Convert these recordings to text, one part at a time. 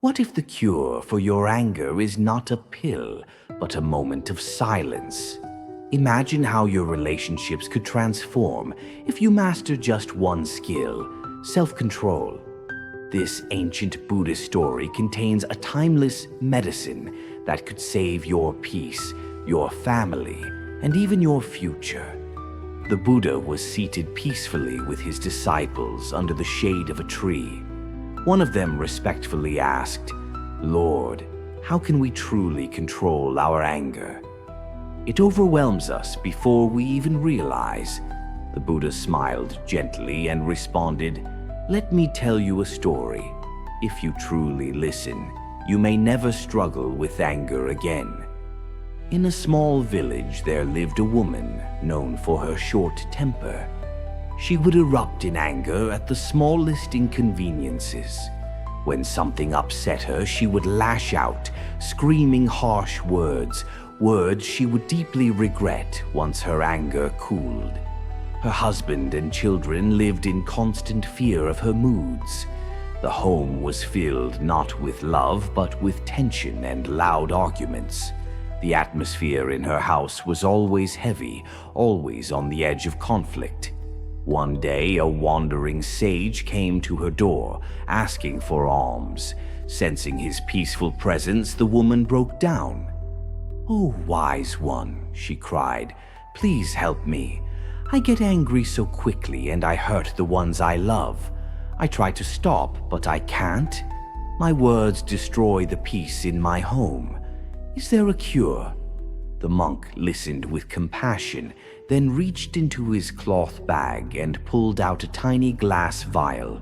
What if the cure for your anger is not a pill, but a moment of silence? Imagine how your relationships could transform if you master just one skill: self-control. This ancient Buddhist story contains a timeless medicine that could save your peace, your family, and even your future. The Buddha was seated peacefully with his disciples under the shade of a tree. One of them respectfully asked, "Lord, how can we truly control our anger? It overwhelms us before we even realize." The Buddha smiled gently and responded, "Let me tell you a story. If you truly listen, you may never struggle with anger again." In a small village there lived a woman known for her short temper. She would erupt in anger at the smallest inconveniences. When something upset her, she would lash out, screaming harsh words she would deeply regret once her anger cooled. Her husband and children lived in constant fear of her moods. The home was filled not with love, but with tension and loud arguments. The atmosphere in her house was always heavy, always on the edge of conflict. One day, a wandering sage came to her door, asking for alms. Sensing his peaceful presence, the woman broke down. "Oh, wise one," she cried, "please help me. I get angry so quickly and I hurt the ones I love. I try to stop, but I can't. My words destroy the peace in my home. Is there a cure?" The monk listened with compassion, then reached into his cloth bag and pulled out a tiny glass vial.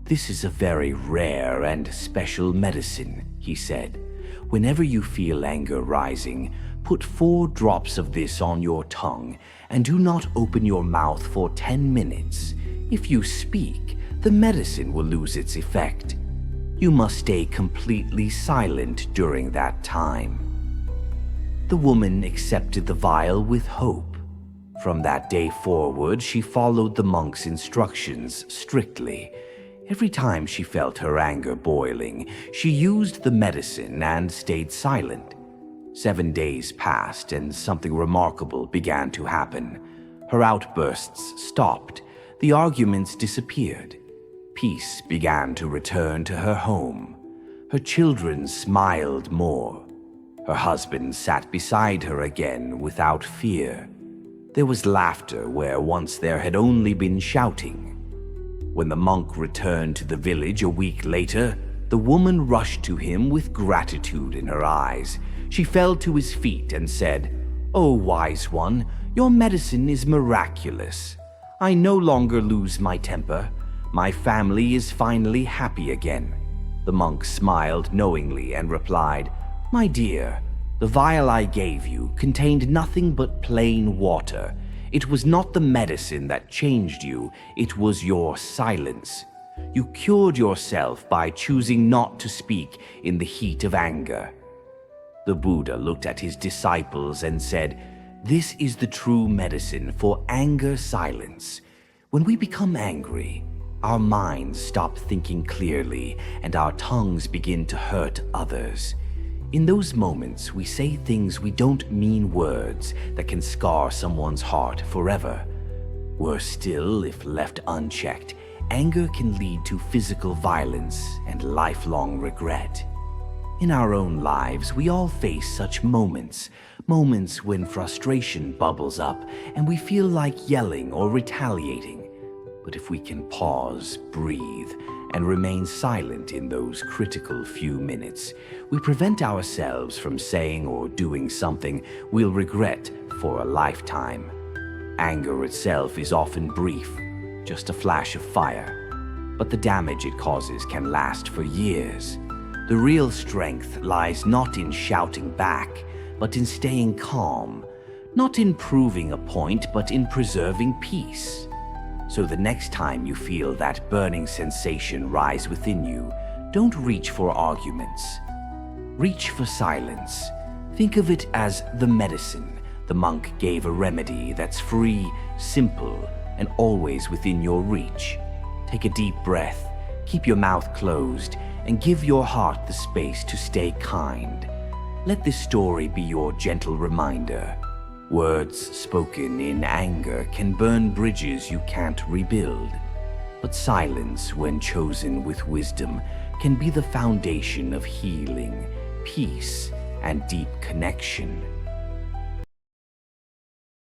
"This is a very rare and special medicine," he said. "Whenever you feel anger rising, put 4 drops of this on your tongue and do not open your mouth for 10 minutes. If you speak, the medicine will lose its effect. You must stay completely silent during that time." The woman accepted the vial with hope. From that day forward, she followed the monk's instructions strictly. Every time she felt her anger boiling, she used the medicine and stayed silent. 7 days passed and something remarkable began to happen. Her outbursts stopped, the arguments disappeared. Peace began to return to her home. Her children smiled more. Her husband sat beside her again without fear. There was laughter where once there had only been shouting. When the monk returned to the village a week later, the woman rushed to him with gratitude in her eyes. She fell to his feet and said, "Oh, wise one, your medicine is miraculous. I no longer lose my temper. My family is finally happy again." The monk smiled knowingly and replied, "My dear, the vial I gave you contained nothing but plain water. It was not the medicine that changed you, it was your silence. You cured yourself by choosing not to speak in the heat of anger." The Buddha looked at his disciples and said, "This is the true medicine for anger silence. When we become angry, our minds stop thinking clearly and our tongues begin to hurt others. In those moments, we say things we don't mean, words that can scar someone's heart forever. Worse still, if left unchecked, anger can lead to physical violence and lifelong regret. In our own lives, we all face such moments when frustration bubbles up and we feel like yelling or retaliating. But if we can pause, breathe, and remain silent in those critical few minutes, we prevent ourselves from saying or doing something we'll regret for a lifetime. Anger itself is often brief, just a flash of fire, but the damage it causes can last for years. The real strength lies not in shouting back, but in staying calm, not in proving a point, but in preserving peace. So the next time you feel that burning sensation rise within you, don't reach for arguments. Reach for silence. Think of it as the medicine. The monk gave a remedy that's free, simple, and always within your reach. Take a deep breath, keep your mouth closed, and give your heart the space to stay kind. Let this story be your gentle reminder. Words spoken in anger can burn bridges you can't rebuild. But silence, when chosen with wisdom, can be the foundation of healing, peace, and deep connection.